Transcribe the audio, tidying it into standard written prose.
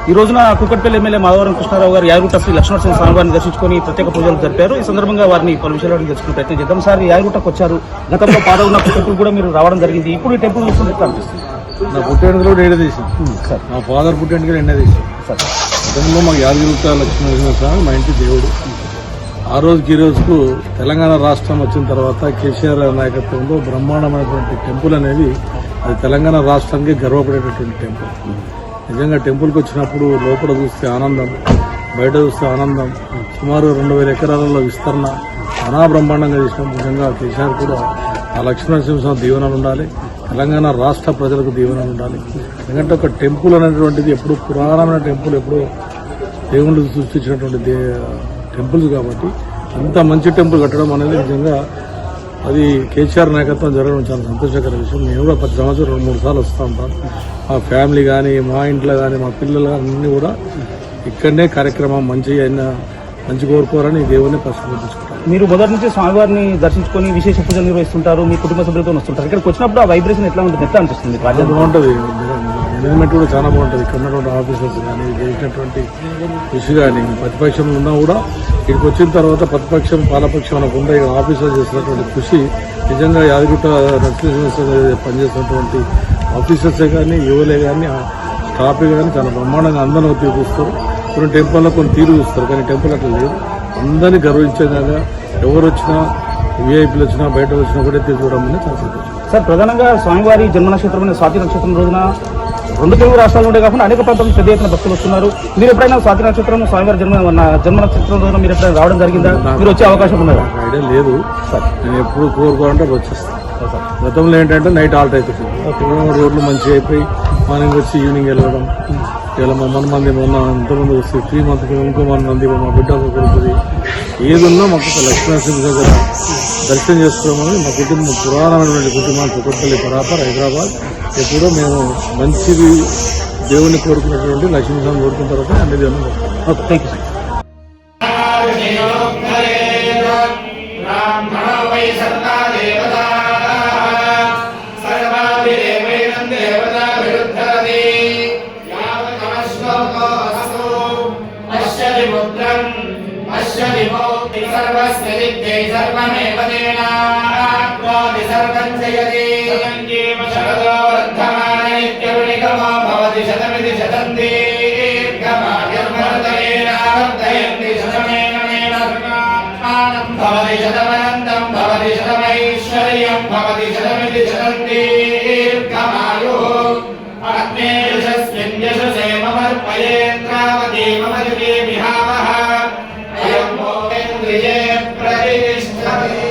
ఈ రోజున కుక్కట్పల్లి ఎమ్మెల్యే మాధవరం కృష్ణారావు గారు యాదగిరిగుట్ట శ్రీ లక్ష్మణనరసింహ స్వామి వారిని దర్శించుకొని ప్రత్యేక పూజలు జరిపారు. ఈ సందర్భంగా వారిని పలు విషయాలను తెలుసుకునే ప్రయత్నం చేద్దాం. సార్, యాదగిరిగుట్టకు వచ్చారు, గతంలో పాదవున్న టెంపుల్ కూడా మీరు రావడం జరిగింది. ఇప్పుడు ఈ టెంపుల్ చూస్తుంటే ఎట్లా అనిపిస్తుంది? నా పుట్టేందుకు కూడా ఎండ తీసాను సార్. మా ఫాదర్ పుట్టేందుకు ఎండ తీసాను సార్. గతంలో మాకు యాదగిరిగుట్ట లక్ష్మీనరసింహ స్వామి మా ఇంటి దేవుడు. ఆ రోజుకి ఈ రోజుకు తెలంగాణ రాష్ట్రం వచ్చిన తర్వాత కేసీఆర్ నాయకత్వంలో బ్రహ్మాండమైనటువంటి టెంపుల్ అనేది అది తెలంగాణ రాష్ట్రానికి గర్వపడేటటువంటి టెంపుల్. నిజంగా టెంపుల్కి వచ్చినప్పుడు లోపల చూస్తే ఆనందం, బయట చూస్తే ఆనందం. సుమారు 2000 ఎకరాలలో విస్తరణ చాలా బ్రహ్మాండంగా చేసినాం. నిజంగా కేసీఆర్ కూడా ఆ లక్ష్మీనరసింహస్వామి దీవెనలు ఉండాలి, తెలంగాణ రాష్ట్ర ప్రజలకు దీవెనలు ఉండాలి. ఎందుకంటే ఒక టెంపుల్ అనేటువంటిది ఎప్పుడు పురాణమైన టెంపుల్, ఎప్పుడు దేవుళ్ళు సృష్టించినటువంటి టెంపుల్స్ కాబట్టి అంత మంచి టెంపుల్ కట్టడం అనేది నిజంగా అది కేసీఆర్ నాయకత్వం జరగడం చాలా సంతోషకర విషయం. నేను కూడా ప్రతి సంవత్సరం 2-3 సార్లు వస్తూ ఉంటాను. మా ఫ్యామిలీ కానీ, మా ఇంట్లో కానీ, మా పిల్లలు కానీ అన్నీ కూడా ఇక్కడనే కార్యక్రమం మంచి కోరుకోవాలని దేవుడిని పరిశీలించుకుంటారు. మీరు మొదటి నుంచి స్వామివారిని దర్శించుకొని విశేష పూజలు నిర్వహిస్తుంటారు, మీ కుటుంబ సభ్యులతో వస్తుంటారు. ఇక్కడికి వచ్చినప్పుడు ఆ వైబ్రేషన్ ఎట్లా ఉంటుంది, ఎట్లా అనిపిస్తుంది? బాగుంటుంది, మేనేజ్మెంట్ కూడా చాలా బాగుంటుంది. ఇక్కడ ఉన్నటువంటి ఆఫీసర్స్ కానీ, చేసినటువంటి కృషి కానీ, ప్రతిపక్షంలో ఉన్నా కూడా ఇక్కడికి వచ్చిన తర్వాత ప్రతిపక్షం పాలపక్షం అనకుండా ఆఫీసర్స్ చేసినటువంటి కృషి నిజంగా యాదగిరిగుట్ట నరసింహస్వామి పనిచేసినటువంటి ఆఫీసర్సే కానీ, యువలే కానీ, స్టాఫే కానీ చాలా బ్రహ్మాండంగా అందరూ తీరుస్తారు. కొన్ని టెంపుల్లో కొన్ని తీరు చూస్తారు, కానీ టెంపుల్ అట్లా లేదు. అందరినీ గర్వించేలాగా ఎవరు వచ్చినా, విఐపీలు వచ్చినా, బయట వచ్చినా కూడా తీసుకోవడం అనేది చాలా సంతోషం. సార్, ప్రధానంగా స్వామివారి జన్మ నక్షత్రమైన స్వాతి నక్షత్రం రోజున 2 తెలుగు రాష్ట్రాల నుండే కాకుండా అనేక ప్రాంతాల పెద్ద ఎత్తున భక్తులు వస్తున్నారు. మీరు ఎప్పుడైనా స్వాతి నక్షత్రం స్వామివారి జన్మ నక్షత్రం రోజున మీరు ఎప్పుడైనా రావడం జరిగిందా? మీరు వచ్చే అవకాశం ఉన్నదా? ఐడియా లేదు సార్. నేను ఎప్పుడు కోరుకోవాలంటే వచ్చేస్తాను. గతంలో ఏంటంటే నైట్ ఆల్ట్ అవుతుంది, రోడ్లు మంచిగా అయిపోయి మార్నింగ్ వచ్చి ఈవినింగ్ వెళ్ళడం. ఇలా మా మంది మొన్న ఎంతమంది వస్తే 3 మంత్కి ఇంకో మంది మా బిడ్డ కొడుతుంది. ఏదున్నా మాకు లక్ష్మీనరసింహ దగ్గర దర్శనం చేసుకోవడం మా కుటుంబం పురాణమైనటువంటి కుటుంబాన్ని కుక్కట్పల్లి పరాపర్ హైదరాబాద్ ఎప్పుడో మేము మంచిది దేవుని కోరుకున్నటువంటి లక్ష్మీస్వామి కోరుకున్న తర్వాత అన్ని దేవుని థ్యాంక్ యూ సార్. सर्वमेव तेनाप्नोति सर्वं जयति सञ्जीव शरदो वर्धमान नित्यविनिगमो भवति शतमिति शतं दीर्घमायुर्वर्धयेनावर्धयन्ति शतमेन आनं भवति शतमनन्तं भवति शतमैश्वर्यं भवति शतमिति शतं दीर्घमायुः आत्मे यशस्मिन् यशसे ममर्पयेन्द्रावती मम युगे विहावः अयं मोहेन्द्रिये प्रतिष्ठते।